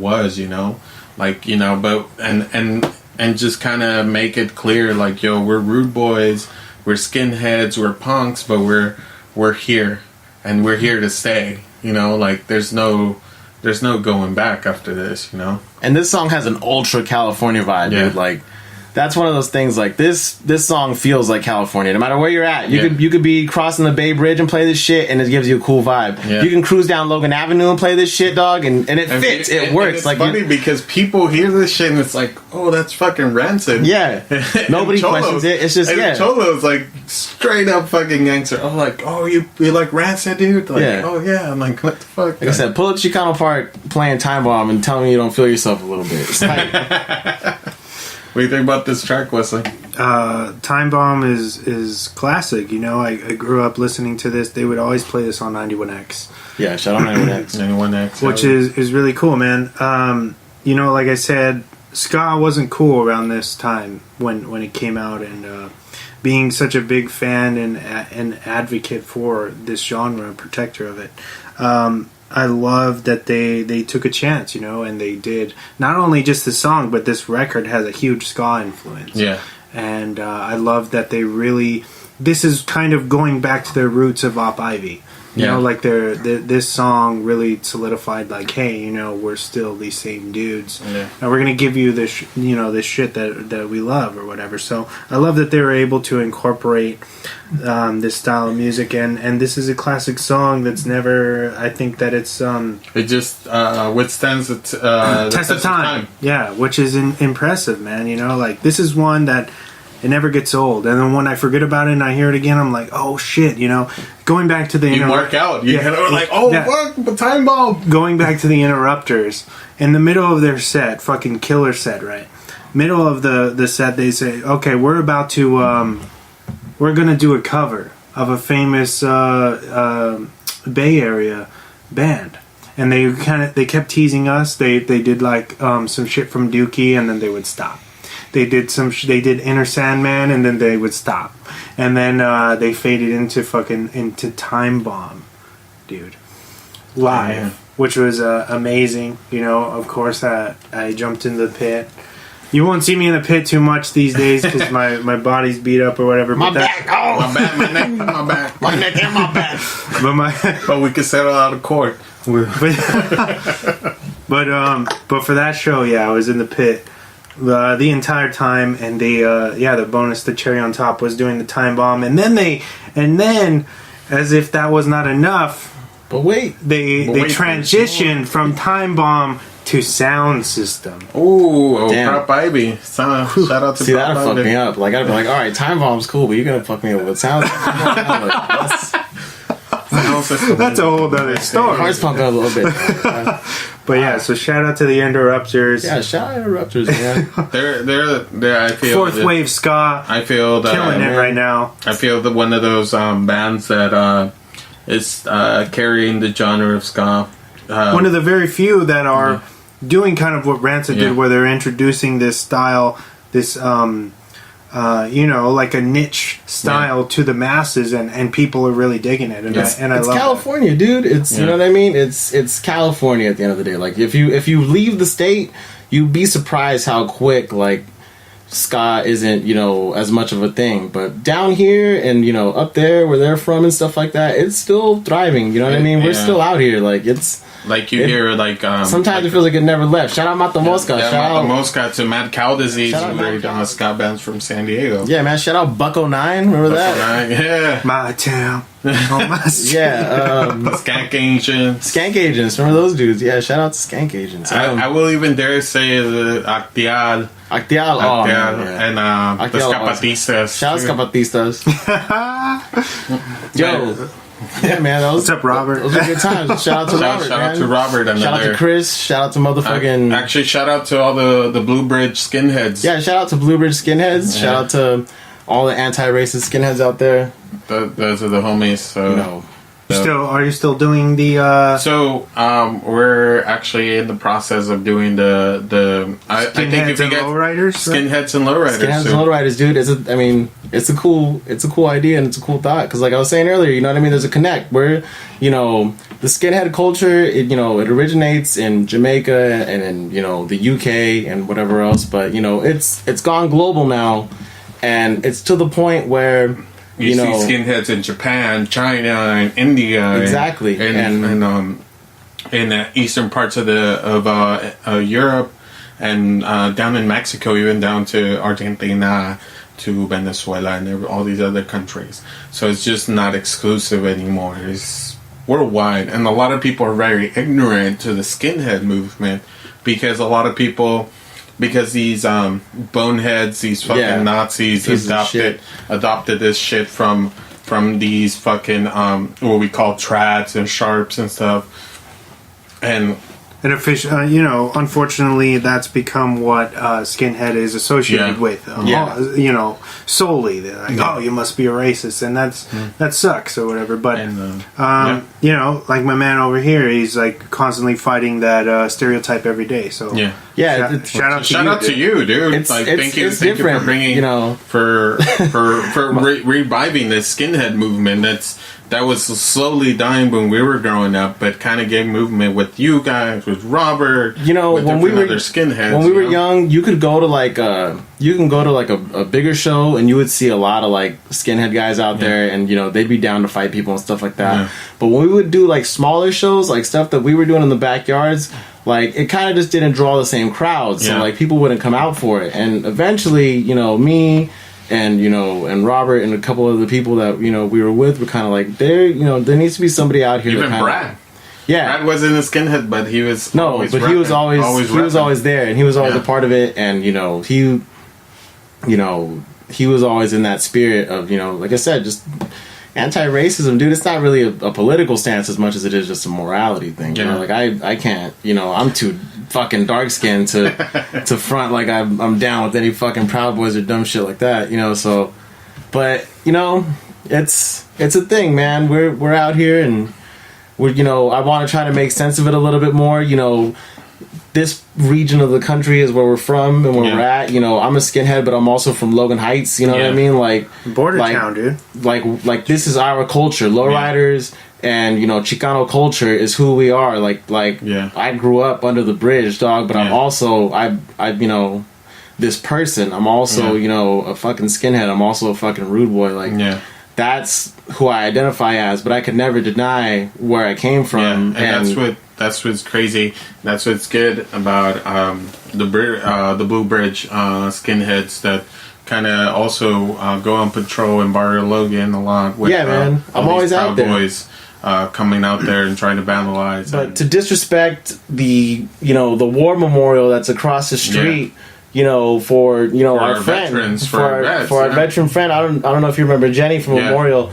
was, you know, like, you know, but and just kind of make it clear, like, yo, we're rude boys, we're skinheads, we're punks, but we're here, and we're here to stay, you know, like, there's no going back after this, you know. And this song has an ultra California vibe, dude. Like, that's one of those things. Like, this song feels like California. No matter where you're at, you could be crossing the Bay Bridge and play this shit, and it gives you a cool vibe. You can cruise down Logan Avenue and play this shit, dog, and it fits. It works. It's like, funny because people hear this shit and it's like, oh, that's fucking Rancid. Yeah, nobody questions it. It's just Cholo's like straight up fucking gangster. Oh, like, oh, you like Rancid, dude? Like, oh yeah. I'm like, what the fuck? Like I said, pull up Chicano Park playing Time Bomb and tell me you don't feel yourself a little bit. It's like, what do you think about this track, Wesley? Time Bomb is classic. You know, I grew up listening to this. They would always play this on 91X. Yeah, shout out 91X. 91X. Which is really cool, man. You know, like I said, ska wasn't cool around this time when it came out, and being such a big fan and an advocate for this genre, a protector of it, I love that they took a chance, you know, and they did not only just the song, but this record has a huge ska influence. Yeah. And I love that they really, this is kind of going back to their roots of Op Ivy. You know, like this song really solidified, like, hey, you know, we're still these same dudes, and we're gonna give you this, you know, this shit that we love or whatever. So I love that they were able to incorporate this style of music, and this is a classic song that's never. I think that it's it just withstands the test of time. Yeah, which is impressive, man. You know, like, this is one that. It never gets old, and then when I forget about it and I hear it again, I'm like, "Oh shit!" You know, going back to the you mark out, you like, "Oh fuck, the Time Bomb." Going back to the Interrupters in the middle of their set, fucking killer set, right? Middle of the set, they say, "Okay, we're about to, we're gonna do a cover of a famous Bay Area band," and they kept teasing us. They did like some shit from Dookie, and then they would stop. They did Inner Sandman, and then they would stop, and then they faded into Time Bomb, dude, live, which was amazing. You know, of course, I jumped in the pit. You won't see me in the pit too much these days because my body's beat up or whatever. My back, my neck, my back, my neck and my back. But we could settle out of court. But for that show, I was in the pit. The entire time, and the bonus, the cherry on top, was doing the Time Bomb, and then as if that was not enough, they transitioned from Time Bomb to Sound System. Oh, Prop Ivy. Shout out to Prop Ivy. See, that'll fuck me up. Like, I'd be like, all right, Time Bomb's cool, but you're gonna fuck me up with Sound System. That's a whole other story. Heart's pumping a little bit. But so shout out to the Interrupters. Yeah, shout out Interrupters, man. they're I feel fourth wave ska. I feel that killing it right now. I feel that one of those bands that is carrying the genre of ska. One of the very few that are doing kind of what Rancid did, where they're introducing this style, this you know, like a niche style to the masses, and people are really digging it. And I love California, that. Dude. It's you know what I mean. It's California at the end of the day. Like, if you leave the state, you'd be surprised how quick like ska isn't, you know, as much of a thing. But down here and, you know, up there where they're from and stuff like that, it's still thriving. You know what I mean? We're still out here. Like, it's. Like you hear, like sometimes like it feels like it never left. Shout out Mata Mosca. Shout out Mosca to Mad Cow Disease, very ska bands from San Diego. Yeah, man. Shout out Bucko 9. Remember that? Yeah. My town. Skank Agents. Skank Agents. Remember those dudes? Yeah. Shout out to Skank Agents. I will even dare say the Actial. Actial. Oh, and the Zapatistas. Shout out Zapatistas. Yo. Yeah, man. What's up, Robert? Those are good times. Shout out to Robert. Shout out to Robert. And shout out to Chris. Shout out to motherfucking. Actually, shout out to all the Blue Bridge skinheads. Yeah, shout out to Blue Bridge skinheads. Shout out to all the anti-racist skinheads out there. Those are the homies. So you know, Are you still doing the? So we're actually in the process of doing the. I think if you get lowriders, skinheads and lowriders, skinheads and lowriders, dude. It's a cool idea and it's a cool thought because, like I was saying earlier, you know what I mean. There's a connect where the skinhead culture. It originates in Jamaica and in the UK and whatever else, but it's gone global now, and it's to the point where. You see skinheads in Japan, China, and India, exactly, and in the eastern parts of Europe, and down in Mexico, even down to Argentina, to Venezuela, and all these other countries. So it's just not exclusive anymore. It's worldwide, and a lot of people are very ignorant to the skinhead movement because a lot of people. Because these boneheads, these fucking Nazis adopted this shit from these fucking what we call trads and sharps and stuff, and unfortunately, that's become what skinhead is associated with. Solely. They're like, oh, you must be a racist, and that sucks or whatever. But like my man over here, he's like constantly fighting that stereotype every day. So shout out to you, dude. Thank you for bringing for reviving this skinhead movement. That was slowly dying when we were growing up, but kind of gave movement with you guys, with Robert, with when we were other skinheads. When we were young, you could go to a bigger show, and you would see a lot of like skinhead guys out there, and they'd be down to fight people and stuff like that. Yeah. But when we would do like smaller shows, like stuff that we were doing in the backyards, like it kind of just didn't draw the same crowd, so like people wouldn't come out for it. And eventually, me. And Robert and a couple of the people that we were with were kind of like there needs to be somebody out here. Even Brad. Brad wasn't a skinhead, but he was he was always there, and he was always a part of it, and he was always in that spirit of like I said, just anti-racism, dude. It's not really a political stance as much as it is just a morality thing. Like I can't, I'm too fucking dark skinned to front like I'm down with any fucking Proud Boys or dumb shit like that. So, but it's a thing, man. We're out here and we're I want to try to make sense of it a little bit more. This region of the country is where we're from and where we're at. I'm a skinhead, but I'm also from Logan Heights. You know what I mean? Like border town, dude. Like this is our culture. Lowriders and Chicano culture is who we are. I grew up under the bridge, dog. But I'm also I this person. I'm also a fucking skinhead. I'm also a fucking rude boy. That's who I identify as. But I could never deny where I came from. And that's what's crazy. That's what's good about the Blue Bridge skinheads that kind of also go on patrol in Barrio Logan a lot. With, man. I'm always out there. Boys coming out there and trying to vandalize. But to disrespect the the war memorial that's across the street. For our friend, veterans, for our veteran friend. I don't know if you remember Jenny from Memorial.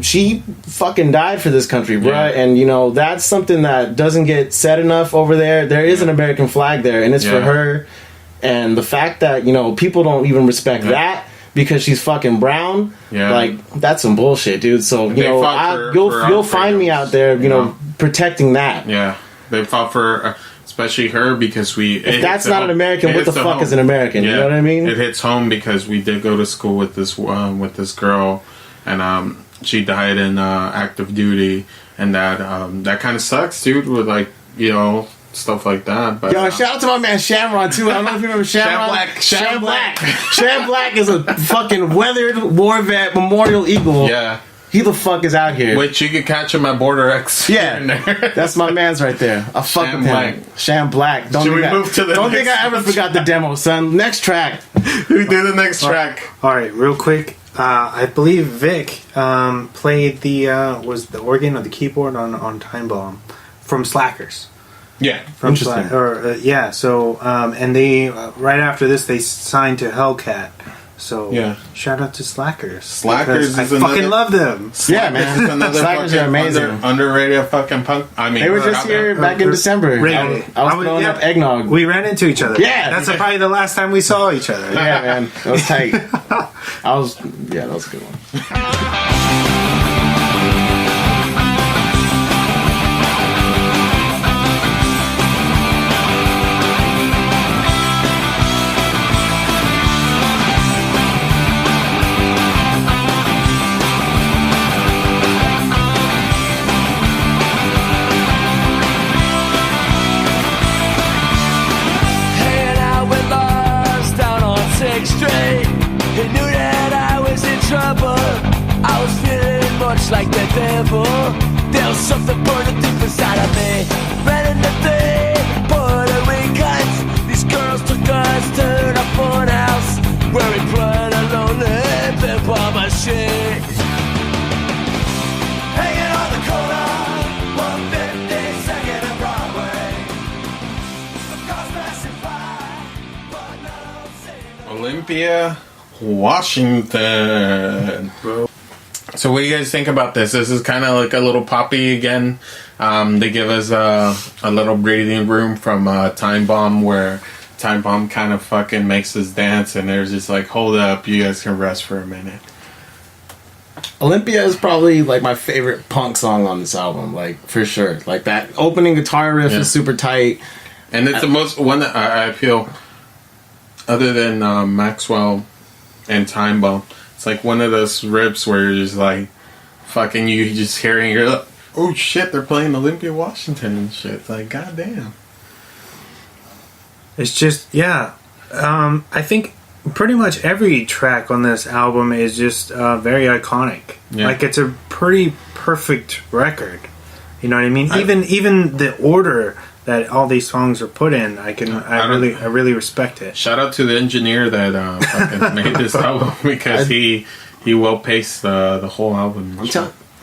She fucking died for this country, bro. And that's something that doesn't get said enough over there. There is an American flag there, and it's for her. And the fact that people don't even respect that because she's fucking brown, like that's some bullshit, dude. So you'll find me out there, protecting that. Yeah, they fought for. Especially her, because if that's not an American, what the fuck is an American? You know what I mean? It hits home because we did go to school with this girl, and she died in active duty, and that kind of sucks, dude. With stuff like that. But shout out to my man Shamron too. I don't know if you remember Shamron. Sham Black. Sham Black is a fucking weathered war vet, Memorial Eagle. Yeah. He the fuck is out here. Which you can catch him at Border X. Yeah, that's my man's right there. I fuck with him. Sham Black. Don't think I ever forgot the demo, son. Next track. We do the next track. All right, real quick. I believe Vic played was the organ or the keyboard on Time Bomb from Slackers. Yeah, from So and they right after this they signed to Hellcat. So shout out to Slackers. Slackers, I fucking love them. Man, Slackers are amazing. Underrated fucking punk. I mean, they were just here back in December. I was throwing up eggnog. We ran into each other. Yeah, that's probably the last time we saw each other. Yeah, man, that was tight. That was a good one. rebel. I was feeling much like the devil. There was something burning deep inside of me. Ran into the Puerto Ricans. These girls took us to the fun house where we played a lonely pinball machine. Hanging on the corner, 152nd and Broadway. The cars passing by, but none seemed to... Olympia, Washington. So what do you guys think about this? This is kind of like a little poppy again. They give us a little breathing room from Time Bomb, where Time Bomb kind of fucking makes us dance, and they're just like, hold up, you guys can rest for a minute. Olympia is probably like my favorite punk song on this album, like for sure. Like that opening guitar riff is super tight, and it's the most one that I feel, other than Maxwell and Time Bomb. It's like one of those rips where you're just like, fucking, you just hearing, you're like, oh shit, they're playing Olympia, Washington and shit. It's like, goddamn. It's just, yeah. I think pretty much every track on this album is just very iconic. Yeah. Like, it's a pretty perfect record. You know what I mean? Even the order that all these songs are put in, I really respect it. Shout out to the engineer that fucking made this album, because he well paced the whole album. I'm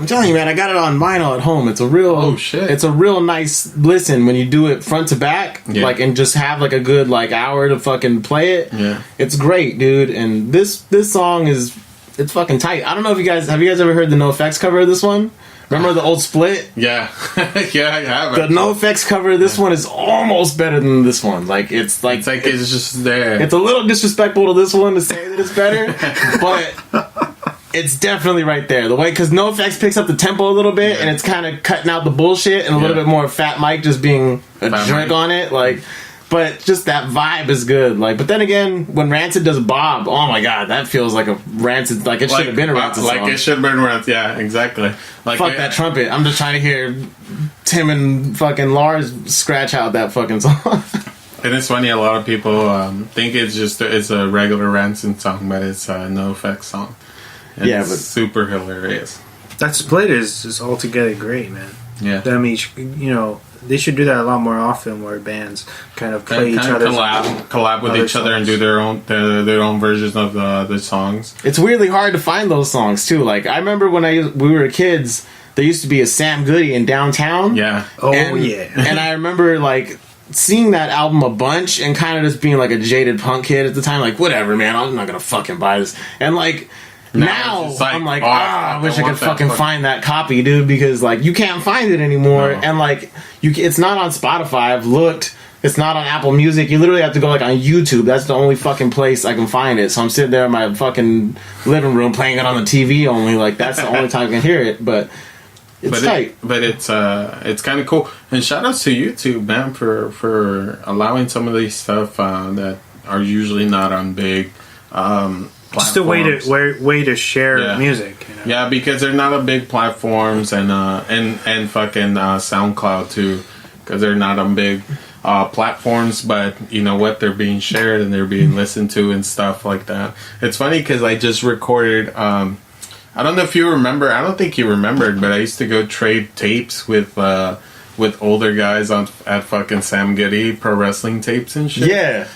telling you, man, I got it on vinyl at home. It's a real It's a real nice listen when you do it front to back, like, and just have like a good like hour to fucking play it. Yeah, it's great, dude. And this song it's fucking tight. I don't know if you guys ever heard the NoFX cover of this one? Remember the old Split? Yeah. Yeah, I have. The NoFX cover of this one is almost better than this one. Like, it's just there. It's a little disrespectful to this one to say that it's better, but it's definitely right there. The way, because NoFX picks up the tempo a little bit, and it's kind of cutting out the bullshit, and a little bit more Fat Mike just being a jerk on it. Like, but just that vibe is good. Like, but then again, when Rancid does Bob, oh my god, that feels like a Rancid. Like, it should have been a Rancid song. Like, it should have been Rancid. Yeah, exactly. Like, fuck that trumpet. I'm just trying to hear Tim and fucking Lars scratch out that fucking song. And it's funny, a lot of people think it's a regular Rancid song, but it's a NoFX song. And it's super hilarious. That Split is just altogether great, man. Yeah. I mean, you know, they should do that a lot more often, where bands kind of play each other, collab with each other, and do their own versions of the songs. It's weirdly hard to find those songs too. Like, I remember when we were kids, there used to be a Sam Goody in downtown. Yeah. And I remember like seeing that album a bunch and kind of just being like a jaded punk kid at the time. Like, whatever, man, I'm not gonna fucking buy this. And like, now I'm like, I wish I could fucking find that copy, dude, because like you can't find it anymore, and like it's not on Spotify. I've looked, it's not on Apple Music. You literally have to go like on YouTube. That's the only fucking place I can find it. So I'm sitting there in my fucking living room playing it on the TV only. Like, that's the only time I can hear it. But it's tight. It's kind of cool. And shout outs to YouTube, man, for allowing some of these stuff that are usually not on big just a way to share music, you know? Yeah, because they're not on big platforms, and fucking SoundCloud too, because they're not on big platforms, but you know what, they're being shared and they're being listened to and stuff like that. It's funny because I just recorded I don't know if you remember, I don't think you remembered, but I used to go trade tapes with older guys at fucking Sam Goody pro wrestling tapes and shit. Yeah.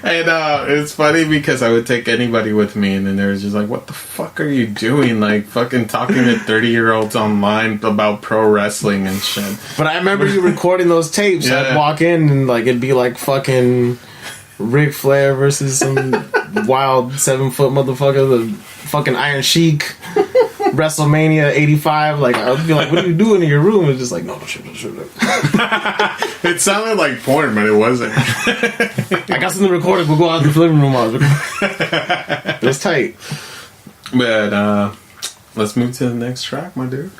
And it's funny because I would take anybody with me, and then they were just like, what the fuck are you doing? Like, fucking talking to 30-year-olds online about pro wrestling and shit. But I remember you recording those tapes. Yeah. I'd walk in and like it'd be like fucking Ric Flair versus some wild 7-foot motherfucker, the fucking Iron Sheik. WrestleMania 85, like, I would be like, what are you doing in your room? It's just like, no shit. It sounded like porn, but it wasn't. I got something recorded, we'll go out to the living room. It was tight. But let's move to the next track, my dude.